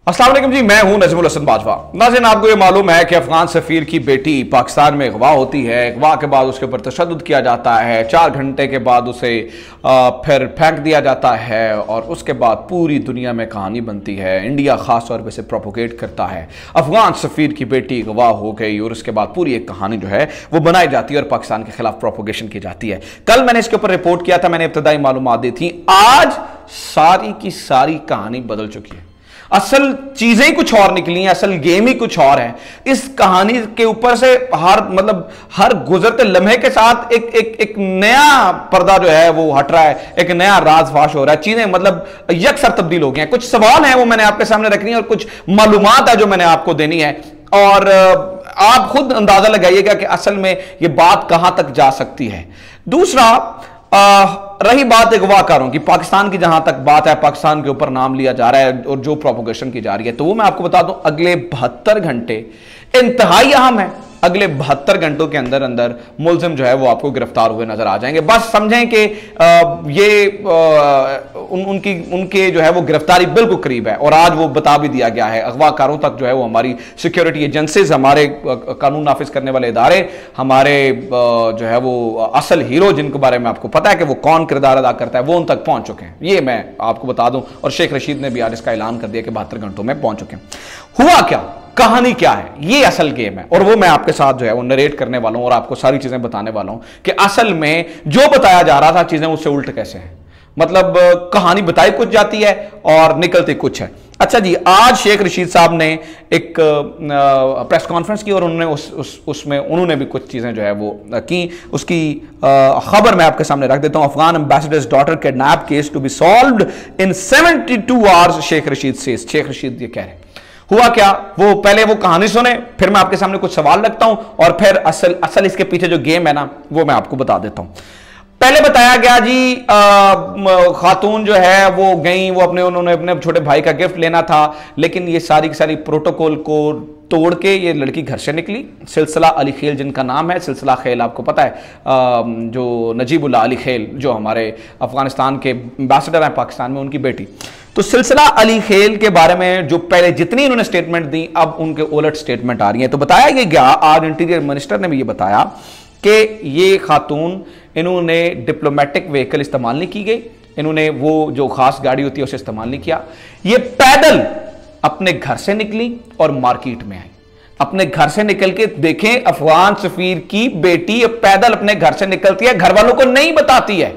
अस्सलाम वालेकुम जी, मैं हूं नजमुल हसन बाजवा। नाज़रीन, आपको ये मालूम है कि अफगान सफीर की बेटी पाकिस्तान में अगवा होती है। अगवा के बाद उसके ऊपर तशद्दुद किया जाता है। 4 घंटे के बाद उसे फिर फेंक दिया जाता है और उसके बाद पूरी दुनिया में कहानी बनती है। इंडिया खास तौर पर इसे प्रोपोगेट करता है। अफगान सफीर की बेटी अगवा हो गई और उसके बाद पूरी एक कहानी जो है वो बनाई जाती है और पाकिस्तान के खिलाफ प्रोपोगेशन की जाती है। कल मैंने इसके ऊपर रिपोर्ट किया था, मैंने इब्तदाई मालूमात दी थी। आज सारी की सारी कहानी बदल चुकी है। असल चीजें ही कुछ और निकली हैं, असल गेम ही कुछ और है। इस कहानी के ऊपर से हर गुजरते लम्हे के साथ एक नया पर्दा जो है वो हट रहा है, एक नया राज फाश हो रहा है। चीजें यकसर तब्दील हो गई हैं। कुछ सवाल हैं वो मैंने आपके सामने रखनी है और कुछ मालूमात है जो मैंने आपको देनी है और आप खुद अंदाजा लगाइएगा कि असल में ये बात कहां तक जा सकती है। दूसरा, रही बात अगवाकारों की, पाकिस्तान की जहां तक बात है, पाकिस्तान के ऊपर नाम लिया जा रहा है और जो प्रोपोगेशन की जा रही है, तो वो मैं आपको बता दूं, अगले 72 घंटे इंतहाई अहम है। अगले 72 घंटों के अंदर अंदर मुलजिम जो है वो आपको गिरफ्तार हुए नजर आ जाएंगे। बस समझें कि उनके जो है वो गिरफ्तारी बिल्कुल करीब है और आज वो बता भी दिया गया है। अगवाकारों तक जो है वो हमारी सिक्योरिटी एजेंसीज, हमारे कानून नाफिज करने वाले इदारे, हमारे जो है वो असल हीरो जिनके बारे में आपको पता है कि वो कौन किरदार अदा करता है, वो उन तक पहुंच चुके हैं। ये मैं आपको बता दूं और शेख रशीद ने भी आज इसका ऐलान कर दिया कि 72 घंटों में पहुंच चुके हैं। हुआ क्या, कहानी क्या है, ये असल गेम है और वो मैं आपके साथ जो है वो नरेट करने वाला हूं और आपको सारी चीजें बताने वाला हूं कि असल में जो बताया जा रहा था चीजें उससे उल्ट कैसे हैं। मतलब कहानी बताई कुछ जाती है और निकलती कुछ है। अच्छा जी, आज शेख रशीद साहब ने एक प्रेस कॉन्फ्रेंस की और उन्होंने उसमें उन्होंने भी कुछ चीजें जो है वो की। उसकी खबर मैं आपके सामने रख देता हूं। Afghan ambassador's daughter kidnap case to be solved in 72 hours, Sheikh Rashid says. Sheikh Rashid ये कह रहे हैं। हुआ क्या, वो पहले वो कहानी सुने, फिर मैं आपके सामने कुछ सवाल रखता हूं और फिर असल इसके पीछे जो गेम है ना वो मैं आपको बता देता हूं। पहले बताया गया जी, खातून जो है वो गई, वो उन्होंने अपने छोटे भाई का गिफ्ट लेना था, लेकिन ये सारी की सारी प्रोटोकॉल को तोड़ के ये लड़की घर से निकली। सिलसिला अली खेल जिनका नाम है, सिलसिला खेल आपको पता है, जो नजीबुल्लाह अली खेल जो हमारे अफगानिस्तान के एम्बेसडर हैं पाकिस्तान में, उनकी बेटी। तो सिलसिला अली खेल के बारे में जो पहले जितनी इन्होंने स्टेटमेंट दी, अब उनके उलट स्टेटमेंट आ रही है। तो बताया गया, आज इंटीरियर मिनिस्टर ने भी ये बताया कि ये खातून, इन्होंने डिप्लोमेटिक व्हीकल इस्तेमाल नहीं की गई, इन्होंने वो जो खास गाड़ी होती है उसे इस्तेमाल नहीं किया। ये पैदल अपने घर से निकली और मार्केट में आई। अपने घर से निकल के देखें, अफगान सफीर की बेटी पैदल अपने घर से निकलती है, घर वालों को नहीं बताती है।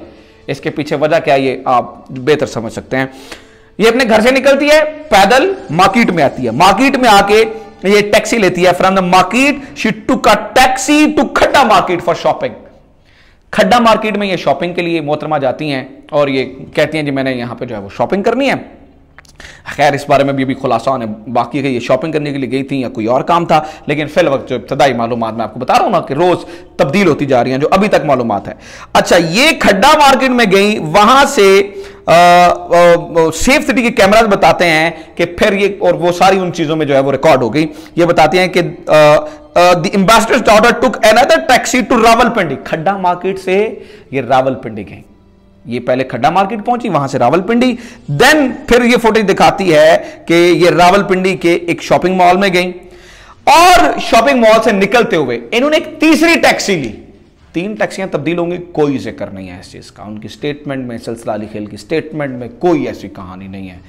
इसके पीछे वजह क्या है ये आप बेहतर समझ सकते हैं। ये अपने घर से निकलती है, पैदल मार्केट में आती है, मार्केट में आके ये टैक्सी लेती है। From the market she took a taxi to Khadda market for shopping. Khadda market में ये शॉपिंग के लिए मोहतरमा जाती हैं और ये कहती हैं जी मैंने यहां पे जो है वो शॉपिंग करनी है। खैर इस बारे में भी खुलासा होने बाकी है, ये शॉपिंग करने के लिए गई थी या कोई और काम था, लेकिन फिल वक्त जो इब्तदाई मालूमात मैं आपको बता रहा हूं ना कि रोज तब्दील होती जा रही हैं जो अभी तक मालूमात है। अच्छा, ये खड्डा मार्केट में गई, वहां से सेफ सिटी के कैमरास बताते हैं कि फिर ये और वो सारी उन चीजों में जो है वो रिकॉर्ड हो गई। ये बताते हैं कि the ambassador's daughter took another taxi to Rawalpindi. Khadda market से ये रावलपिंडी गई। ये पहले खड्डा मार्केट पहुंची, वहां से रावलपिंडी, देन फिर ये फुटेज दिखाती है कि ये रावलपिंडी के एक शॉपिंग मॉल में गई और शॉपिंग मॉल से निकलते हुए इन्होंने एक तीसरी टैक्सी ली। 3 टैक्सियां तब्दील होंगी, कोई जिक्र नहीं है इस चीज का। उनकी स्टेटमेंट में, सिलसिला अली खेल की स्टेटमेंट में कोई ऐसी कहानी नहीं है।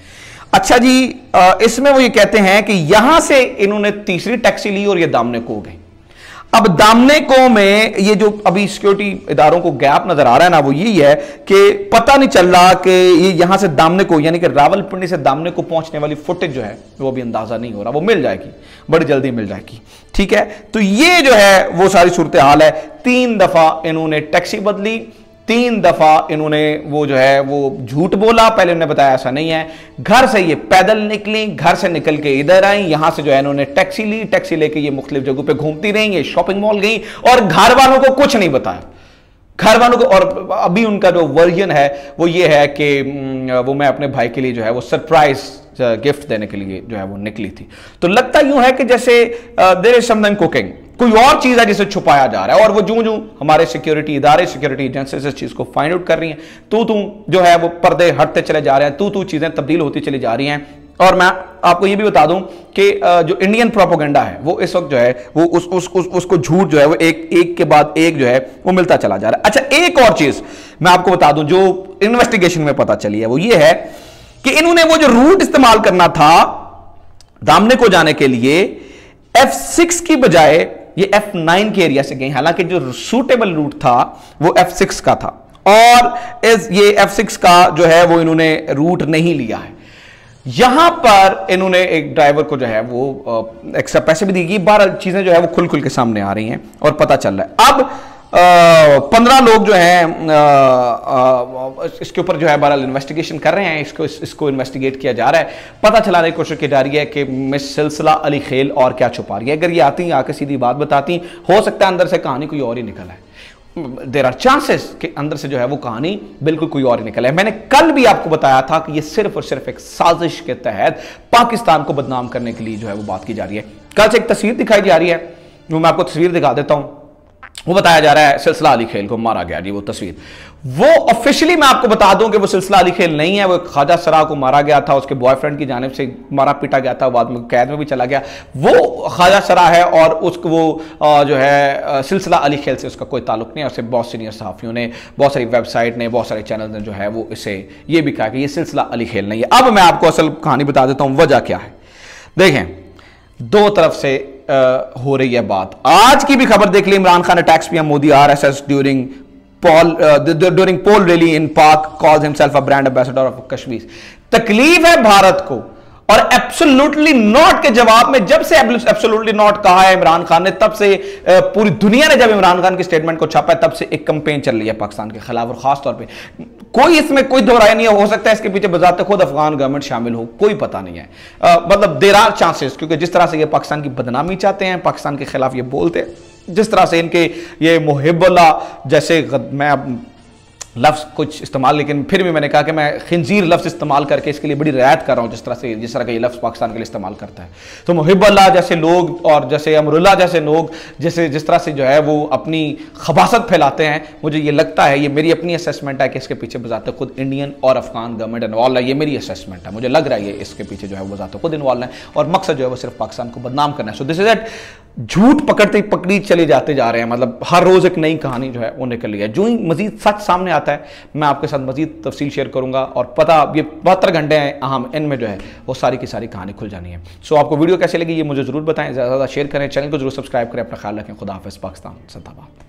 अच्छा जी, इसमें वो ये कहते हैं कि यहां से इन्होंने तीसरी टैक्सी ली और ये दामने को गई। अब दामने को में ये जो अभी सिक्योरिटी इदारों को गैप नजर आ रहा है ना, वो यही है कि पता नहीं चल रहा कि ये यहां से दामने को, यानी कि रावलपिंडी से दामने को पहुंचने वाली फुटेज जो है वो अभी अंदाजा नहीं हो रहा। वो मिल जाएगी, बड़ी जल्दी मिल जाएगी। ठीक है, तो ये जो है वो सारी सूरत हाल है। 3 दफा इन्होंने टैक्सी बदली, 3 दफा इन्होंने वो जो है वो झूठ बोला। पहले उन्होंने बताया ऐसा नहीं है। घर से ये पैदल निकली, घर से निकल के इधर आई, यहां से जो है इन्होंने टैक्सी ली, टैक्सी लेके ये मुख्तलिफ जगहों पे घूमती रही, ये शॉपिंग मॉल गई और घर वालों को कुछ नहीं बताया। घर वालों को, और अभी उनका जो वर्जन है वो ये है कि वो मैं अपने भाई के लिए जो है वो सरप्राइज गिफ्ट देने के लिए जो है वो निकली थी। तो लगता यूं है कि जैसे देयर इज समथिंग कुकिंग, कोई और चीज है जिसे छुपाया जा रहा है। और वो जूं जूं हमारे सिक्योरिटी इदारे, सिक्योरिटी एजेंसीज इस चीज को फाइंड आउट कर रही हैं, तू जो है वो पर्दे हटते चले जा रहे हैं, तू चीजें तब्दील होती चली जा रही हैं। और मैं आपको ये भी बता दूं कि जो इंडियन प्रोपेगेंडा है वो इस वक्त जो है वो उसको झूठ जो है वो एक के बाद एक जो है वो मिलता चला जा रहा है। अच्छा, एक और चीज मैं आपको बता दूं जो इन्वेस्टिगेशन में पता चली है वो ये है कि इन्होंने वो जो रूट इस्तेमाल करना था दामने को जाने के लिए F6 की बजाय ये F9 के एरिया से गई, हालांकि जो सूटेबल रूट था वो F6 का था और ये F6 का जो है वो इन्होंने रूट नहीं लिया है। यहां पर इन्होंने एक ड्राइवर को जो है वो एक्स्ट्रा पैसे भी दी गई। 12 चीजें जो है वो खुल के सामने आ रही हैं और पता चल रहा है। अब 15 लोग जो हैं इसके ऊपर जो है बहरहाल इन्वेस्टिगेशन कर रहे हैं, इसको इन्वेस्टिगेट किया जा रहा है। पता चलाने की कोशिश की जा रही है कि मिस सिलसिला अली खेल और क्या छुपा रही है। अगर ये आती आके सीधी बात बताती, हो सकता है अंदर से कहानी कोई और ही निकल है। देयर आर चांसेस कि अंदर से जो है वो कहानी बिल्कुल कोई और ही निकल है। मैंने कल भी आपको बताया था कि ये सिर्फ और सिर्फ एक साजिश के तहत पाकिस्तान को बदनाम करने के लिए जो है वो बात की जा रही है। कल से एक तस्वीर दिखाई जा रही है, जो मैं आपको तस्वीर दिखा देता हूं। वो बताया जा रहा है सिलसिला अली खेल को मारा गया जी। वो तस्वीर वो ऑफिशियली मैं आपको बता दूं कि वो सिलसिला अली खेल नहीं है, वो ख्वाजा सरा को मारा गया था, उसके बॉयफ्रेंड की जानिब से मारा पीटा गया था, बाद में कैद में भी चला गया। वो ख्वाजा सरा है और उसको वो जो है सिलसिला अली खेल से उसका कोई ताल्लुक नहीं है। उससे बहुत सीनियर सहाफियों ने, बहुत सारी वेबसाइट ने, बहुत सारे चैनल ने जो है वो इसे ये भी कहा कि ये सिलसिला अली खेल नहीं है। अब मैं आपको असल कहानी बता देता हूं वजह क्या है। देखें, दो तरफ से हो रही है बात। आज की भी खबर देख ली, Imran Khan attacks PM Modi RSS during poll rally in Pak, calls himself a brand ambassador of Kashmir. तकलीफ है भारत को और एब्सोल्युटली नॉट के जवाब में जब से एब्सोल्युटली नॉट कहा है इमरान खान ने, तब से पूरी दुनिया ने जब इमरान खान के स्टेटमेंट को छापा है तब से एक कैंपेन चल रही है पाकिस्तान के खिलाफ। और खास तौर पे कोई इसमें कोई दो राय नहीं हो सकता है इसके पीछे बजाते खुद अफगान गवर्नमेंट शामिल हो, कोई पता नहीं है। मतलब देयर आर चांसेस, क्योंकि जिस तरह से ये पाकिस्तान की बदनामी चाहते हैं, पाकिस्तान के खिलाफ ये बोलते हैं, जिस तरह से इनके ये मुहिब्बुल्लाह जैसे, मैं लफ्ज़ कुछ इस्तेमाल, लेकिन फिर भी मैंने कहा कि मैं खिंजीर लफ्ज़ इस्तेमाल करके इसके लिए बड़ी रियायत कर रहा हूँ, जिस तरह का ये लफ्ज़ पाकिस्तान के लिए इस्तेमाल करता है। तो मुहिब्बुल्लाह जैसे लोग और जैसे अमरुल्लाह जैसे लोग जिस तरह से जो है वो अपनी खबासत फैलाते हैं, मुझे ये लगता है, ये मेरी अपनी असेसमेंट है कि इसके पीछे बजाते खुद इंडियन और अफगान गवर्नमेंट इन्वॉल्व है। ये मेरी असेसमेंट है, मुझे लग रहा है ये इसके पीछे जो है वो बजाते खुद इन्वॉल्व है और मकसद जो है वो सिर्फ पाकिस्तान को बदनाम करना है। So this is it. झूठ पकड़ी चले जाते जा रहे हैं, मतलब हर रोज एक नई कहानी जो है वो निकल रही है। जो ही मजीद सच सामने आता है मैं आपके साथ मजीद तफसील शेयर करूंगा और पता ये 72 घंटे हैं अहम, इनमें जो है वो सारी की सारी कहानी खुल जानी है। सो आपको वीडियो कैसे लगी ये मुझे जरूर बताएं, ज़्यादा शेयर करें, चैनल को जरूर सब्सक्राइब करें, अपना ख्याल रखें। खुदा हाफिज़। पाकिस्तान जिंदाबाद।